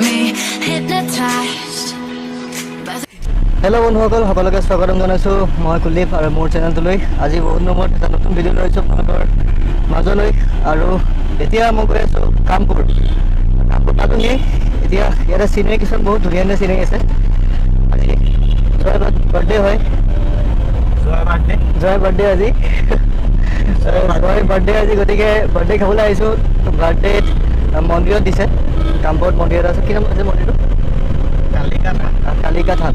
me hypnotized. Hello' বন্ধুসকল, সকলোকে স্বাগতম জনাইছোঁ। মই কুলদীপ আৰু মোৰ চেনেলটোলৈ আজি বহুত নম্বৰত এটা নতুন ভিডিঅ' লৈ আহিছোঁ আপোনালোকৰ মাজলৈ। আৰু এতিয়া মই গৈ আছোঁ কামপুৰ পালোহি। এতিয়া ইয়াতে চিনেৰী কিছুমান বহুত ধুনীয়া ধুনীয়া চিনেৰী আছে। আজি জয়ৰ বাৰ্থডে হয়, জয়ৰ বাৰ্থডে আজি জয়ৰ বাৰ্থডে আজি, গতিকে বাৰ্থডে খাবলৈ আহিছোঁ। বাৰ্থডেত মন্দিৰত দিছে, কামপুৰত মন্দিৰ এটা আছে। কি নাম আছে মন্দিৰটো? কালিকা থান।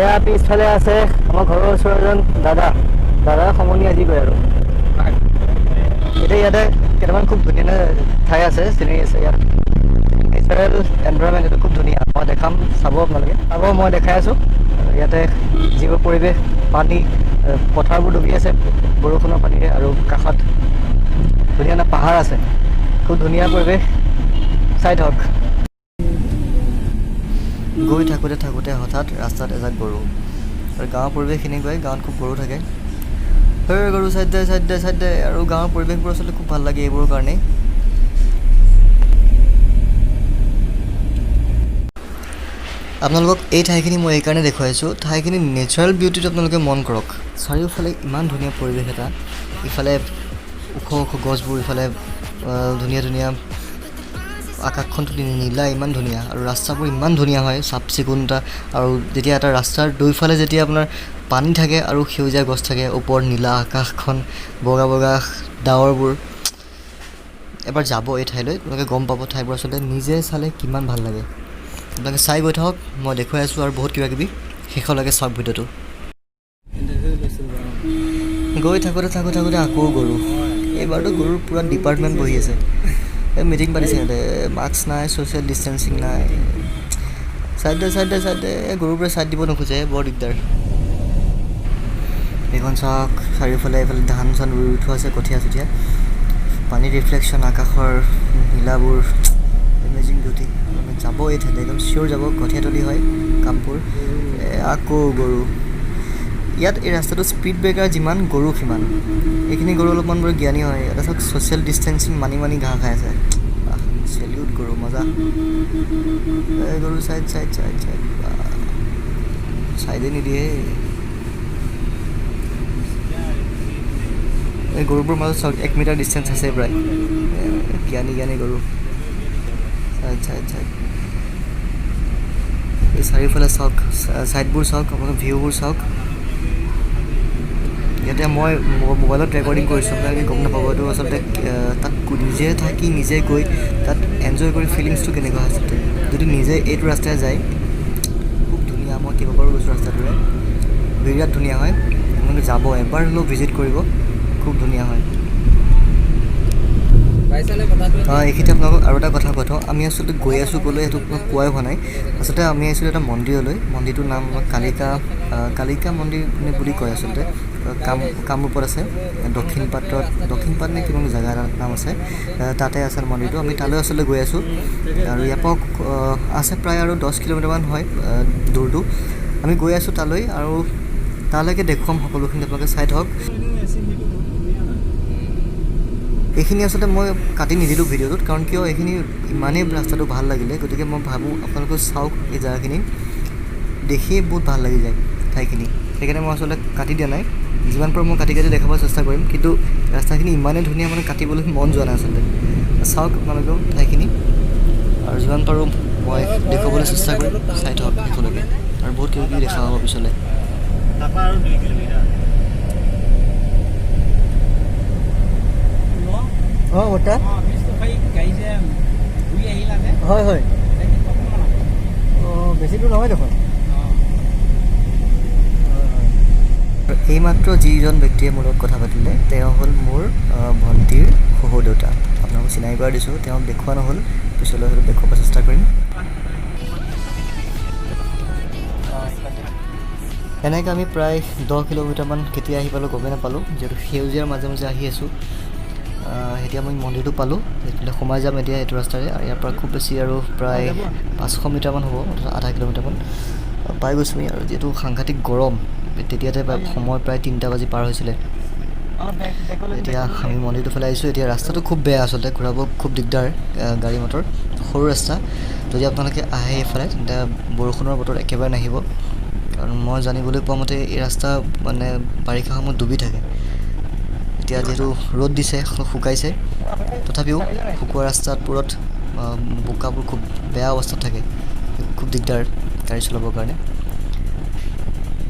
এয়া পিছফালে আছে আমাৰ ঘৰৰ ওচৰৰ এজন দাদা সমনি আজি গৈ। আৰু এতিয়া ইয়াতে কেইটামান খুব ধুনীয়া ঠাই আছে, চিনেৰী আছে। ইয়াত নেচাৰেল এনভাইৰনমেণ্ট এইটো খুব ধুনীয়া। মই দেখাম, চাব আপোনালোকে। চাব, মই দেখাই আছোঁ। ইয়াতে যিবোৰ পৰিৱেশ, পানী, পথাৰবোৰ ডুবি আছে বৰষুণৰ পানীৰে, আৰু কাষত ধুনীয়া এটা পাহাৰ আছে। খুব ধুনীয়া পৰিৱেশ, চাই থাকক। গৈ থাকোঁতে হঠাৎ ৰাস্তাত এজাক গৰু। আৰু গাঁৱৰ পৰিৱেশ এনেকুৱাই, গাঁৱত খুব গৰু থাকে। গৰু চাইড দে। আৰু গাঁৱৰ পৰিৱেশবোৰ আচলতে খুব ভাল লাগে এইবোৰৰ কাৰণেই। আপোনালোকক এই ঠাইখিনি মই এইকাৰণে দেখুৱাইছোঁ, ঠাইখিনি নেচাৰেল বিউটিত আপোনালোকে মন কৰক। চাৰিওফালে ইমান ধুনীয়া পৰিৱেশ এটা, ইফালে ওখ গছবোৰ, ইফালে ধুনীয়া আকাশখনটো নীলা, ইমান ধুনীয়া। আৰু ৰাস্তাবোৰ ইমান ধুনীয়া হয়, চাফ চিকুণতা। আৰু যেতিয়া এটা ৰাস্তাৰ দুইফালে যেতিয়া আপোনাৰ পানী থাকে আৰু সেউজীয়া গছ থাকে, ওপৰত নীলা আকাশখন, বগা ডাৱৰবোৰ। এবাৰ যাব এই ঠাইলৈ, আপোনালোকে গম পাব ঠাইবোৰ আচলতে নিজে চালে কিমান ভাল লাগে। আপোনালোকে চাই গৈ থাকক, মই দেখুৱাই আছোঁ আৰু বহুত কিবাকিবি। শেষলৈকে চাওক ভিডিঅ'টো। গৈ থাকোঁতে আকৌ গৰু। এইবাৰতো গৰুৰ পূৰা ডিপাৰ্টমেণ্ট বহি আছে। এই মিটিং পাতিছে সিহঁতে, মাস্ক নাই, ছ'চিয়েল ডিষ্টেঞ্চিং নাই। চাইড দে গৰুবোৰে চাইড দিব নোখোজে, বৰ দিগদাৰ। এইখন চাওক, চাৰিওফালে এইফালে ধান চান ৰুই উঠোৱা আছে, কঠীয়া চঠীয়া, পানীৰ ৰিফ্লেকশ্যন, আকাশৰ নীলাবোৰ, এমেজিং বিউটি। মানে যাব এই ঠাইতে, একদম চিয়'ৰ যাব। কঠীয়াতলি হয় কামপুৰ। আকৌ গৰু। ইয়াত এই ৰাস্তাটো স্পীড ব্ৰেকাৰ যিমান, গৰু সিমান। এইখিনি গৰু অলপমান বৰ জ্ঞানী হয়। এটা চাওক, ছ'চিয়েল ডিষ্টেঞ্চিং মানি ঘাঁহ খাই আছে। চেলিউট গৰু, মজা। গৰু চাইড চাইডে নিদিয়ে। এই গৰুবোৰৰ মাজত চাওক, 1 মিটাৰ ডিষ্টেঞ্চ আছে প্ৰায়। জ্ঞানী গৰু। চাইড এই চাৰিওফালে চাওক, চাইডবোৰ চাওক, আপোনালোকে ভিউবোৰ চাওক। ইয়াতে মই মোবাইলত ৰেকৰ্ডিং কৰিছোঁ, আপোনালোকে গম নাপাব। এইটো আচলতে তাত নিজে থাকি, নিজে গৈ তাত এনজয় কৰি ফিলিংছটো কেনেকুৱা আচলতে। যদি নিজে এইটো ৰাস্তাই যায়, খুব ধুনীয়া। মই কেইবাবাৰো গৈছোঁ ৰাস্তাটোৰে, বিৰাট ধুনীয়া হয়। আপোনালোকে যাব, এবাৰ হ'লেও ভিজিট কৰিব, খুব ধুনীয়া হয়। এইখিনিতে আপোনালোকক আৰু এটা কথা কৈ থওঁ, আমি আচলতে গৈ আছোঁ ক'লৈ, সেইটো আপোনাক কোৱাই হোৱা নাই। আচলতে আমি আহিছিলোঁ এটা মন্দিৰলৈ। মন্দিৰটোৰ নাম কালিকা মন্দিৰ বুলি কয় আচলতে। কামৰূপত আছে, দক্ষিণপাট নে কিমান জেগা এটা নাম আছে, তাতে আছে মন্দিৰটো। আমি তালৈ আচলতে গৈ আছোঁ। আৰু ইয়াৰ পৰা আছে প্ৰায় আৰু 10 কিলোমিটাৰমান হয় দূৰটো। আমি গৈ আছোঁ তালৈ, আৰু তালৈকে দেখুৱাম সকলোখিনি, আপোনালোকে চাই থাকক। এইখিনি আচলতে মই কাটি নিদিলোঁ ভিডিঅ'টোত, কাৰণ কিয়, এইখিনি ইমানেই ৰাস্তাটো ভাল লাগিলে, গতিকে মই ভাবোঁ আপোনালোকে চাওক। এই জেগাখিনি দেখিয়ে বহুত ভাল লাগি যায় ঠাইখিনি, সেইকাৰণে মই আচলতে কাটি দিয়া নাই। যিমান পাৰোঁ মই কাটি দেখাব চেষ্টা কৰিম, কিন্তু ৰাস্তাখিনি ইমানেই ধুনীয়া, মানে কাটিবলৈ মন যোৱা নাই আচলতে। চাওক আপোনালোকেও ঠাইখিনি, আৰু যিমান পাৰোঁ মই দেখুৱাবলৈ চেষ্টা কৰিম। চাই থাকক শেষলৈকে, আৰু বহুত কিবা কিবি দেখা হ'ব পিছলৈ। বৰ্তা হয়। বেছি দূৰ নহয় দেখোন। এইমাত্ৰ যিজন ব্যক্তিয়ে মোৰ লগত কথা পাতিলে, তেওঁ হ'ল মোৰ ভণ্টিৰ শহুৰ দেউতা। আপোনালোকক চিনাকি কৰা দিছোঁ, তেওঁক দেখুওৱা নহ'ল, পিছলৈ হয়তো দেখুৱাব চেষ্টা কৰিম। এনেকৈ আমি প্ৰায় 10 কিলোমিটাৰমান কেতিয়া আহি পালোঁ গমেই নাপালোঁ, যিহেতু সেউজীয়াৰ মাজে আহি আছোঁ। এতিয়া আমি মন্দিৰটো পালোঁ, এইফালে সোমাই যাম এতিয়া এইটো ৰাস্তাৰে। আৰু ইয়াৰ পৰা খুব বেছি আৰু প্ৰায় 500 মিটাৰমান হ'ব, আধা কিলোমিটাৰমান পাই গৈছোঁ আমি। আৰু যিহেতু সাংঘাতিক গৰম, তেতিয়াতে সময় প্ৰায় 3টা বাজি পাৰ হৈছিলে। এতিয়া আমি মন্দিৰটোৰ ফালে আহিছোঁ। এতিয়া ৰাস্তাটো খুব বেয়া আচলতে, ঘূৰাব খুব দিগদাৰ গাড়ী মটৰ। সৰু ৰাস্তা যদি আপোনালোকে আহে এইফালে তেন্তে বৰষুণৰ বতৰত একেবাৰে নাহিব কাৰণ মই জানিবলৈ পোৱা মতে এই ৰাস্তা মানে বাৰিষা সময়ত ডুবি থাকে এতিয়া যিহেতু ৰ'দ দিছে শুকাইছে তথাপিও শুকোৱা ৰাস্তাবোৰত বোকাবোৰ খুব বেয়া অৱস্থাত থাকে খুব দিগদাৰ গাড়ী চলাবৰ কাৰণে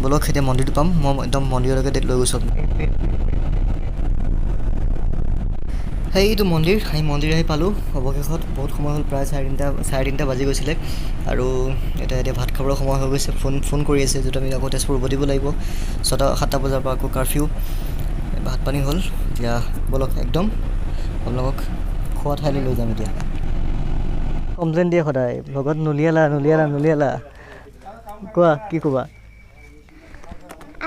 বলক এতিয়া মন্দিৰটো পাম মই একদম মন্দিৰলৈকে লৈ গৈছোঁ সেইটো মন্দিৰ আমি মন্দিৰ আহি পালোঁ অৱশেষত বহুত সময় হ'ল প্ৰায় চাৰে তিনিটা বাজি গৈছিলে আৰু এতিয়া ভাত খাবৰ সময় হৈ গৈছে ফোন কৰি আছে যিটো আমি আকৌ তেজপুৰ উভতিব লাগিব 7টা বজাৰ পৰা আকৌ কাৰফিউ ভাত পানী হ'ল এতিয়া বলক একদম আপোনালোকক খোৱা ঠাইলৈ লৈ যাম এতিয়া কমপ্লেইন দিয়ে সদায় লগত নুলিয়ালা কোৱা কি ক'বা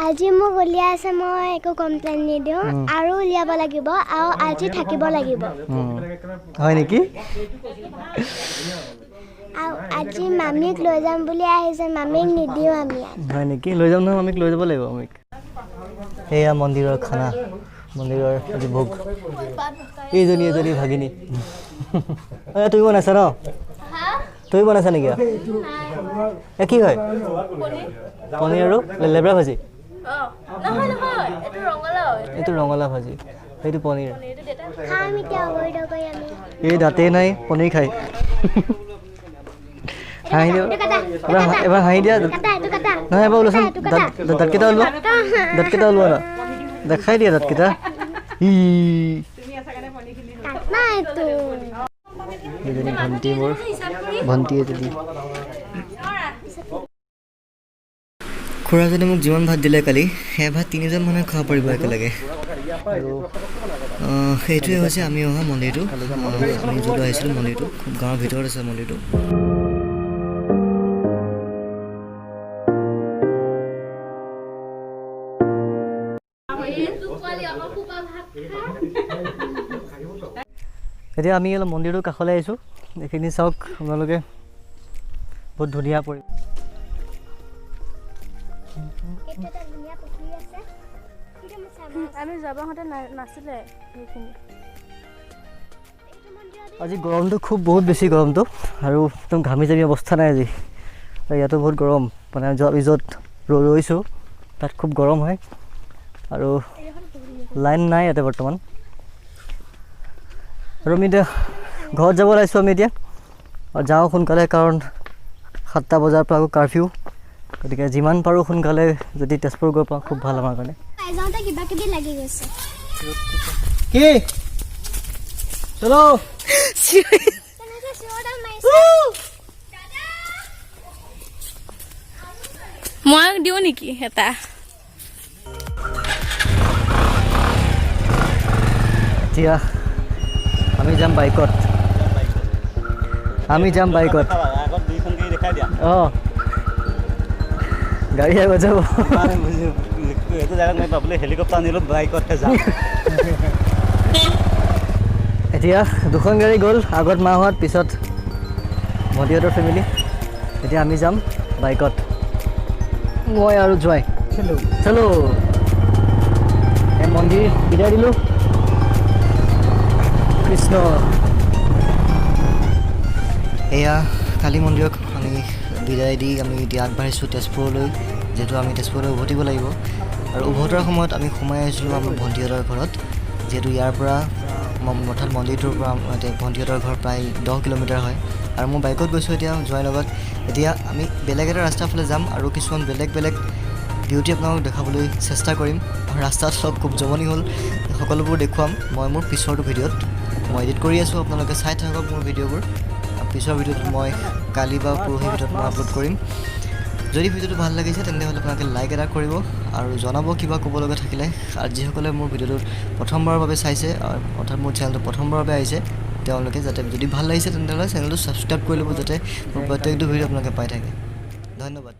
আজি মোক উলিয়াই আছে মই একো কমপ্লেইন নিদিওঁ আৰু উলিয়াব লাগিব আৰু আজি থাকিব লাগিব হয় নেকি আৰু আজি মামীক লৈ যাম বুলি আহিছে মামীক নিদিওঁ আমি হয় নেকি লৈ যাম নহয় মামীক লৈ যাব লাগিব মামীক এয়া মন্দিৰৰ খানা মন্দিৰৰ আজি ভোগ এইজনী ভাগিনী তুমি বনাইছা ন তুমি বনাইছা নেকি কি হয় পনীৰ আৰু লেবৰা ভাজি এইটো ৰঙালাও ভাজি সেইটো পনীৰ এই দাঁতেই নাই পনীৰ খাই হাঁহি দিয়া এবাৰ হাঁহি দিয়া নহয় এবাৰ ওলাচোন দাঁতকেইটা ওলোৱা ন দেখাই দিয়া দাঁতকেইটা এইজনী ভণ্টি মোৰ ভণ্টি এজনী খুৰাজনে মোক যিমান ভাত দিলে কালি সেই ভাত 3জন মানুহে খাব পাৰিব একেলগে আৰু সেইটোৱে হৈছে আমি অহা মন্দিৰটো আমি য'ত আহিছিলোঁ মন্দিৰটো খুব গাঁৱৰ ভিতৰত আছে মন্দিৰটো এতিয়া আমি অলপ মন্দিৰটোৰ কাষলৈ আহিছোঁ এইখিনি চাওক আপোনালোকে বহুত ধুনীয়া পৰি আমি যাবাহঁতে নাছিলে সেইখিনি আজি গৰমটো বহুত বেছি গৰমটো আৰু একদম ঘামি জামি অৱস্থা নাই আজি ইয়াতো বহুত গৰম মানে আমি য'ত ৰৈছোঁ তাত খুব গৰম হয় আৰু লাইন নাই ইয়াতে বৰ্তমান আৰু আমি এতিয়া ঘৰত যাব লাগিছোঁ আমি এতিয়া যাওঁ সোনকালে কাৰণ 7টা বজাৰ পৰা আকৌ কাৰফিউ গতিকে যিমান পাৰোঁ সোনকালে যদি তেজপুৰ গৈ পাওঁ খুব ভাল আমাৰ কাৰণে কি চলো মই দিওঁ নেকি এটা এতিয়া আমি যাম বাইকত অঁ গাড়ী আগত যাব এইটো জেগাত মই পাবলৈ হেলিকপ্টাৰ আনিলোঁ বাইকতহে যাম এতিয়া 2খন গাড়ী গ'ল আগত মাহঁত পিছত ভণ্টিহঁতৰ ফেমিলি এতিয়া আমি যাম বাইকত মই আৰু জোৱাই চলো এই মন্দিৰ বিদায় দিলোঁ কৃষ্ণ এয়া কালী মন্দিৰক আমি বিদায় দি আমি এতিয়া আগবাঢ়িছোঁ তেজপুৰলৈ যিহেতু আমি তেজপুৰলৈ উভতিব লাগিব আৰু উভতাৰ সময়ত আমি সোমাই আহিছিলোঁ আমাৰ ভণ্টিহঁতৰ ঘৰত যিহেতু ইয়াৰ পৰা অৰ্থাৎ মন্দিৰটোৰ পৰা ভণ্টিহঁতৰ ঘৰ প্ৰায় 10 কিলোমিটাৰ হয় আৰু মই বাইকত গৈছোঁ এতিয়া যোৱাৰ লগত এতিয়া আমি বেলেগ এটা ৰাস্তাৰ ফালে যাম আৰু কিছুমান বেলেগ বিউটি আপোনালোকক দেখাবলৈ চেষ্টা কৰিম আৰু ৰাস্তাত চব খুব জমনি হ'ল সকলোবোৰ দেখুৱাম মই মোৰ পিছৰটো ভিডিঅ'ত মই এডিট কৰি আছোঁ আপোনালোকে চাই থাকক মোৰ ভিডিঅ'বোৰ পিছৰ ভিডিঅ'টো মই কালি বা পৰহি ভিতৰত মই আপলোড কৰিম যদি ভিডিঅ'টো ভাল লাগিছে তেন্তেহ'লে আপোনালোকে লাইক এটা কৰিব আৰু জনাব কিবা ক'ব লগা থাকিলে আৰু যিসকলে মোৰ ভিডিঅ'টো প্ৰথমবাৰৰ বাবে চাইছে অৰ্থাৎ মোৰ চেনেলটো প্ৰথমবাৰৰ বাবে আহিছে তেওঁলোকে যাতে যদি ভাল লাগিছে তেন্তেহ'লে চেনেলটো ছাবস্ক্ৰাইব কৰি ল'ব যাতে মোৰ প্ৰত্যেকটো ভিডিঅ' আপোনালোকে পাই থাকে ধন্যবাদ